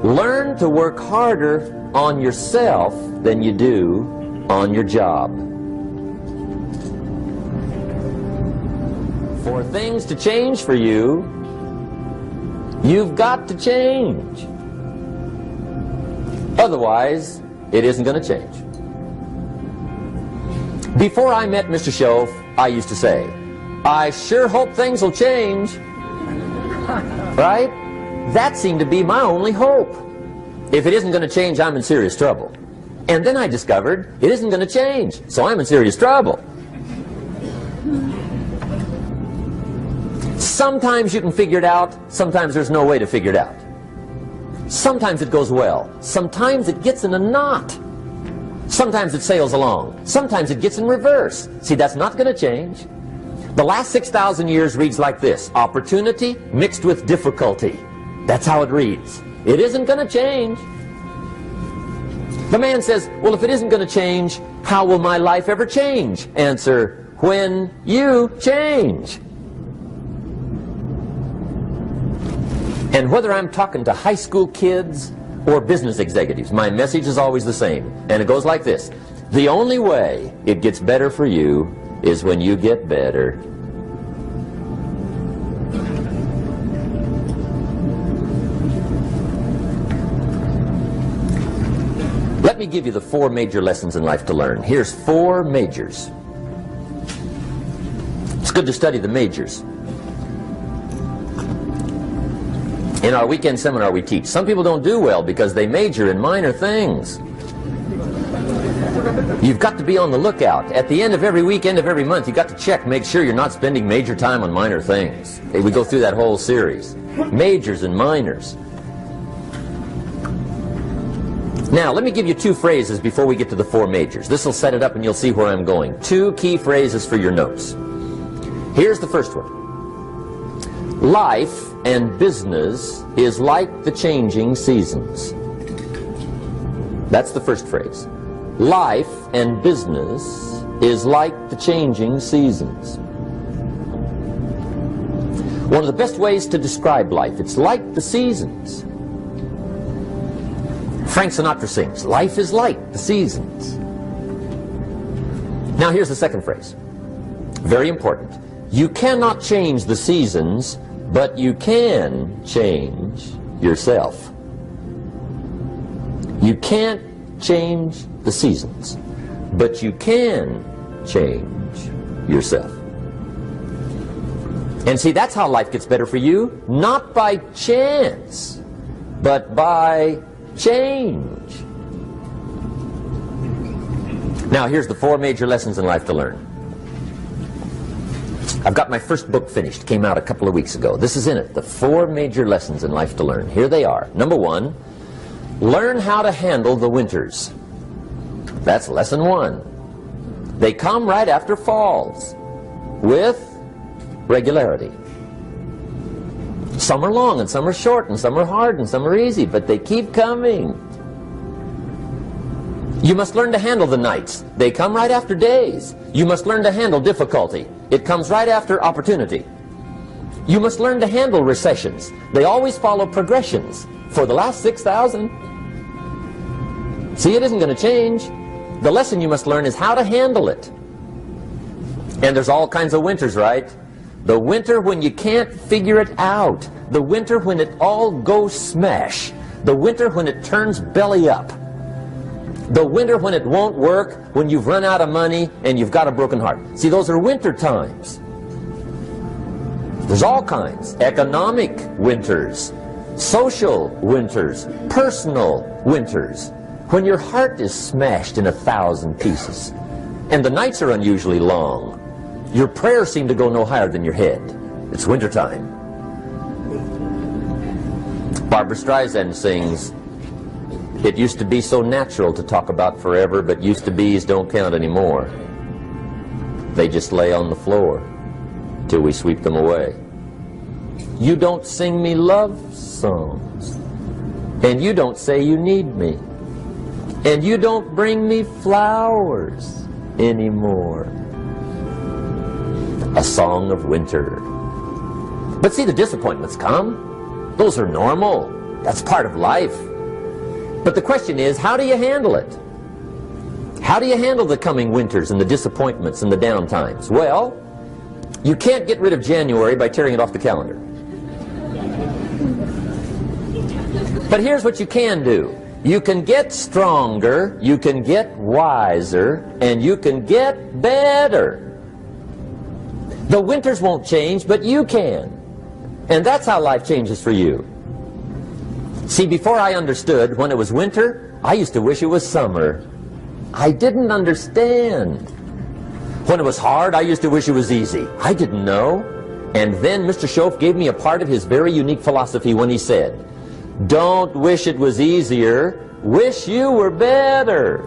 Learn to work harder on yourself than you do on your job. For things to change for you, you've got to change. Otherwise, it isn't going to change. Before I met Mr. Shove, I used to say, I sure hope things will change. Right? That seemed to be my only hope. If it isn't going to change, I'm in serious trouble. And then I discovered it isn't going to change, so I'm in serious trouble. Sometimes you can figure it out, sometimes there's no way to figure it out. Sometimes it goes well, sometimes it gets in a knot. Sometimes it sails along, sometimes it gets in reverse. See, that's not going to change. The last 6,000 years reads like this: opportunity mixed with difficulty. That's how it reads. It isn't going to change. The man says, well, if it isn't going to change, how will my life ever change? Answer, when you change. And whether I'm talking to high school kids or business executives, my message is always the same. And it goes like this: the only way it gets better for you is when you get better. Let me give you the 4 major lessons in life to learn. Here's 4 majors. It's good to study the majors. In our weekend seminar we teach, some people don't do well because they major in minor things. You've got to be on the lookout. At the end of every week, end of every month, you've got to check, make sure you're not spending major time on minor things. We go through that whole series. Majors and minors. Now, let me give you 2 phrases before we get to the 4 majors. This will set it up and you'll see where I'm going. 2 key phrases for your notes. Here's the first one. Life and business is like the changing seasons. That's the first phrase. Life and business is like the changing seasons. One of the best ways to describe life, it's like the seasons. Frank Sinatra sings, life is like the seasons. Now here's the second phrase. Very important. You cannot change the seasons, but you can change yourself. You can't change the seasons, but you can change yourself. And see, that's how life gets better for you, not by chance, but by change. Now here's the 4 major lessons in life to learn. I've got my first book finished, came out a couple of weeks ago. This is in it, the 4 major lessons in life to learn. Here they are. Number 1, learn how to handle the winters. That's lesson 1. They come right after falls, with regularity. Some are long and some are short and some are hard and some are easy, but they keep coming. You must learn to handle the nights. They come right after days. You must learn to handle difficulty. It comes right after opportunity. You must learn to handle recessions. They always follow progressions. For the last 6,000. See, it isn't going to change. The lesson you must learn is how to handle it. And there's all kinds of winters, right? The winter when you can't figure it out. The winter when it all goes smash. The winter when it turns belly up. The winter when it won't work, when you've run out of money and you've got a broken heart. See, those are winter times. There's all kinds. Economic winters, social winters, personal winters. When your heart is smashed in 1,000 pieces and the nights are unusually long, your prayers seem to go no higher than your head. It's winter time. Barbara Streisand sings, it used to be so natural to talk about forever, but used to be's don't count anymore. They just lay on the floor till we sweep them away. You don't sing me love songs, and you don't say you need me, and you don't bring me flowers anymore. A song of winter. But see, the disappointments come. Those are normal. That's part of life. But the question is, how do you handle it? How do you handle the coming winters and the disappointments and the downtimes? Well, you can't get rid of January by tearing it off the calendar. But here's what you can do. You can get stronger, you can get wiser, and you can get better. The winters won't change, but you can. And that's how life changes for you. See, before I understood, when it was winter, I used to wish it was summer. I didn't understand. When it was hard, I used to wish it was easy. I didn't know. And then Mr. Schoaf gave me a part of his very unique philosophy when he said, "Don't wish it was easier, wish you were better."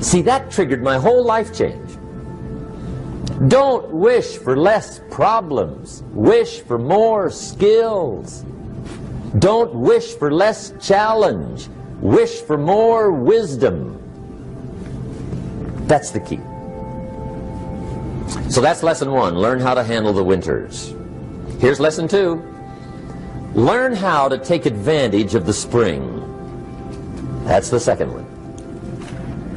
See, that triggered my whole life change. Don't wish for less problems, wish for more skills. Don't wish for less challenge, wish for more wisdom. That's the key. So that's lesson 1, learn how to handle the winters. Here's lesson 2. Learn how to take advantage of the spring. That's the second one.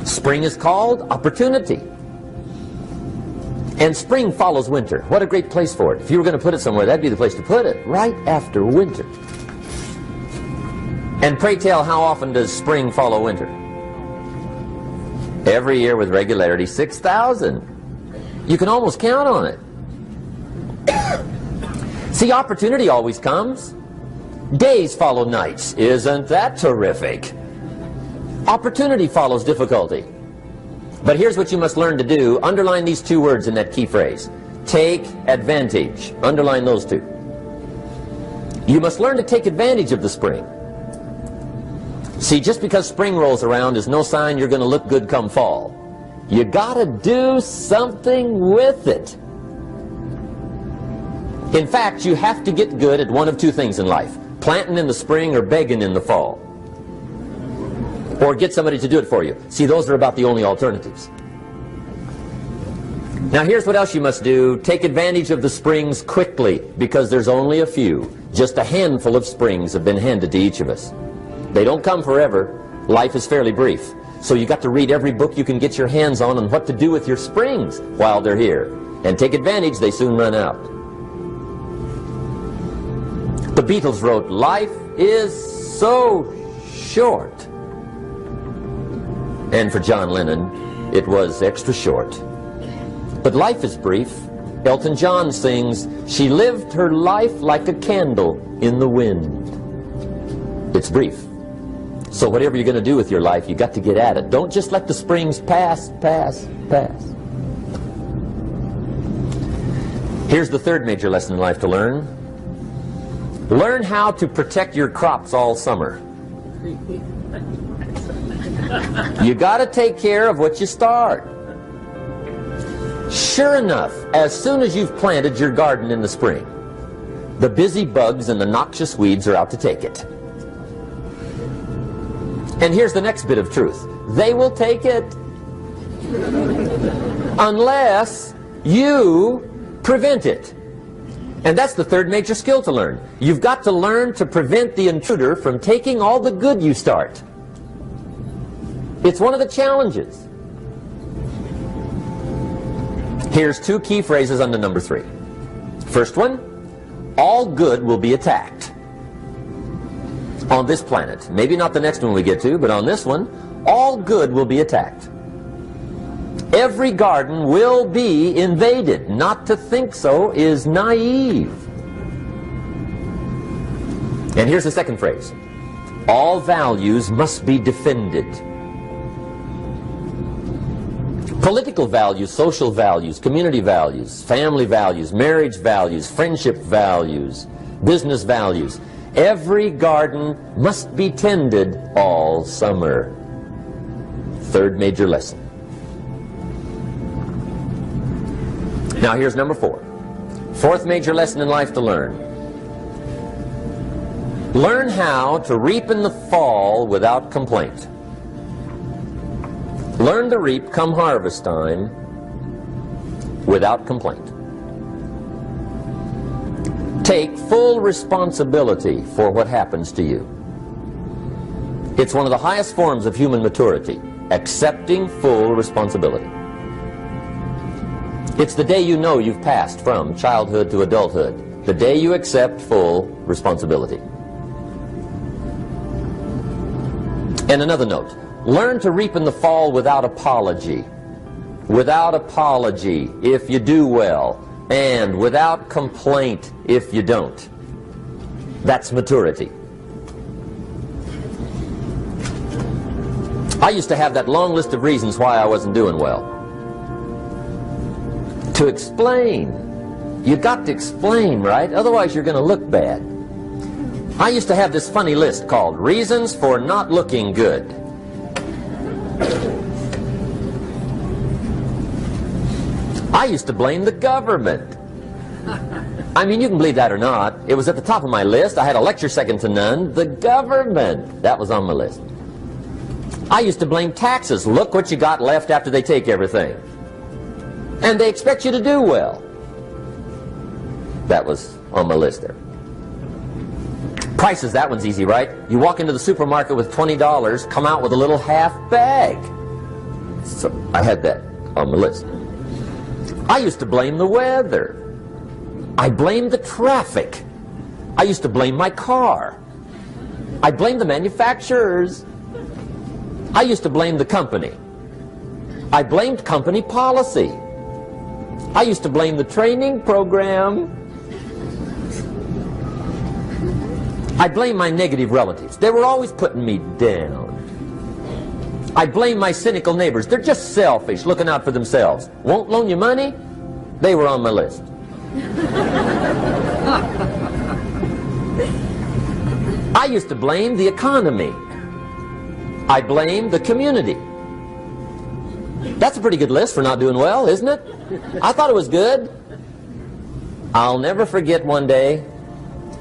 Spring is called opportunity. And spring follows winter. What a great place for it. If you were going to put it somewhere, that'd be the place to put it, right after winter. And pray tell, how often does spring follow winter? Every year with regularity, 6,000. You can almost count on it. See, opportunity always comes. Days follow nights. Isn't that terrific? Opportunity follows difficulty. But here's what you must learn to do. Underline these 2 words in that key phrase. Take advantage. Underline those 2. You must learn to take advantage of the spring. See, just because spring rolls around is no sign you're going to look good come fall. You gotta do something with it. In fact, you have to get good at one of 2 things in life. Planting in the spring or begging in the fall. Or get somebody to do it for you. See, those are about the only alternatives. Now here's what else you must do. Take advantage of the springs quickly, because there's only a few. Just a handful of springs have been handed to each of us. They don't come forever. Life is fairly brief. So you got to read every book you can get your hands on what to do with your springs while they're here. And take advantage, they soon run out. The Beatles wrote, "Life is so short." And for John Lennon, it was extra short. But life is brief. Elton John sings, "She lived her life like a candle in the wind." It's brief. So whatever you're going to do with your life, you got to get at it. Don't just let the springs pass. Here's the third major lesson in life to learn. Learn how to protect your crops all summer. You got to take care of what you start. Sure enough, as soon as you've planted your garden in the spring, the busy bugs and the noxious weeds are out to take it. And here's the next bit of truth. They will take it unless you prevent it. And that's the third major skill to learn. You've got to learn to prevent the intruder from taking all the good you start. It's one of the challenges. Here's 2 key phrases under number 3. First one, all good will be attacked. On this planet. Maybe not the next one we get to, but on this one, all good will be attacked. Every garden will be invaded. Not to think so is naive. And here's the second phrase. All values must be defended. Political values, social values, community values, family values, marriage values, friendship values, business values. Every garden must be tended all summer. Third major lesson. Now here's number 4. Fourth major lesson in life to learn. Learn how to reap in the fall without complaint. Learn to reap come harvest time without complaint. Take full responsibility for what happens to you. It's one of the highest forms of human maturity, accepting full responsibility. It's the day you know you've passed from childhood to adulthood, the day you accept full responsibility. And another note, learn to reap in the fall without apology. Without apology if you do well, and without complaint if you don't. That's maturity. I used to have that long list of reasons why I wasn't doing well. To explain. You got to explain, right? Otherwise you're going to look bad. I used to have this funny list called Reasons for Not Looking Good. I used to blame the government. I mean, you can believe that or not. It was at the top of my list. I had a lecture second to none. The government. That was on my list. I used to blame taxes. Look what you got left after they take everything. And they expect you to do well. That was on my list there. Prices, that one's easy, right? You walk into the supermarket with $20, come out with a little half bag. So I had that on my list. I used to blame the weather. I blamed the traffic. I used to blame my car. I blamed the manufacturers. I used to blame the company. I blamed company policy. I used to blame the training program. I blame my negative relatives. They were always putting me down. I blame my cynical neighbors. They're just selfish, looking out for themselves. Won't loan you money? They were on my list. I used to blame the economy. I blame the community. That's a pretty good list for not doing well, isn't it? I thought it was good. I'll never forget one day,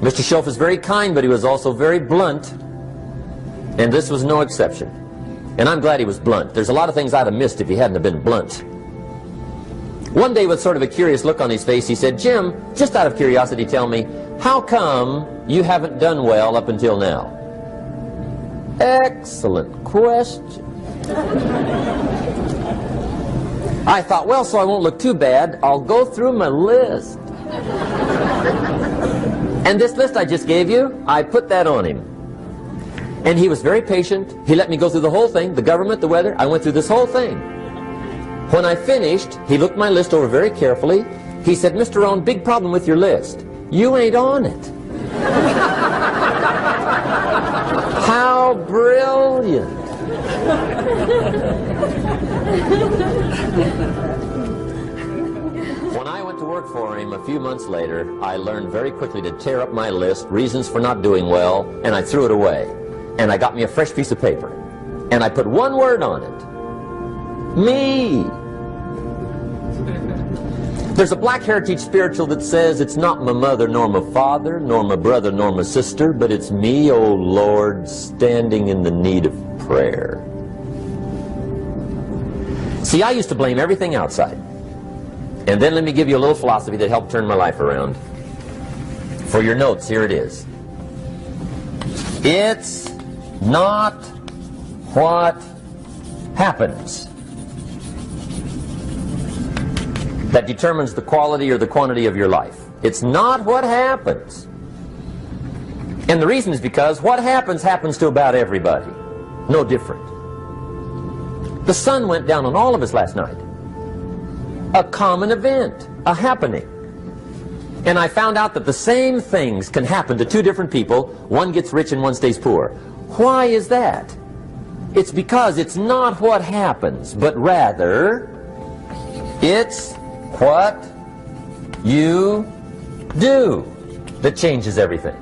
Mr. Schoaf was very kind, but he was also very blunt, and this was no exception. And I'm glad he was blunt. There's a lot of things I'd have missed if he hadn't have been blunt. One day, with sort of a curious look on his face, he said, "Jim, just out of curiosity, tell me, how come you haven't done well up until now?" Excellent question. I thought, well, so I won't look too bad, I'll go through my list. And this list I just gave you, I put that on him. And he was very patient. He let me go through the whole thing, the government, the weather. I went through this whole thing. When I finished, he looked my list over very carefully. He said, "Mr. Rohn, big problem with your list. You ain't on it." How brilliant. When I went to work for him a few months later, I learned very quickly to tear up my list, reasons for not doing well, and I threw it away. And I got me a fresh piece of paper. And I put one word on it. Me. There's a Black Heritage spiritual that says, "It's not my mother nor my father, nor my brother nor my sister, but it's me, oh Lord, standing in the need of prayer." See, I used to blame everything outside. And then let me give you a little philosophy that helped turn my life around. For your notes, here it is. It's not what happens that determines the quality or the quantity of your life. It's not what happens. And the reason is because what happens happens to about everybody. No different. The sun went down on all of us last night. A common event, a happening. And I found out that the same things can happen to two different people. One gets rich and one stays poor. Why is that? It's because it's not what happens, but rather it's what you do that changes everything.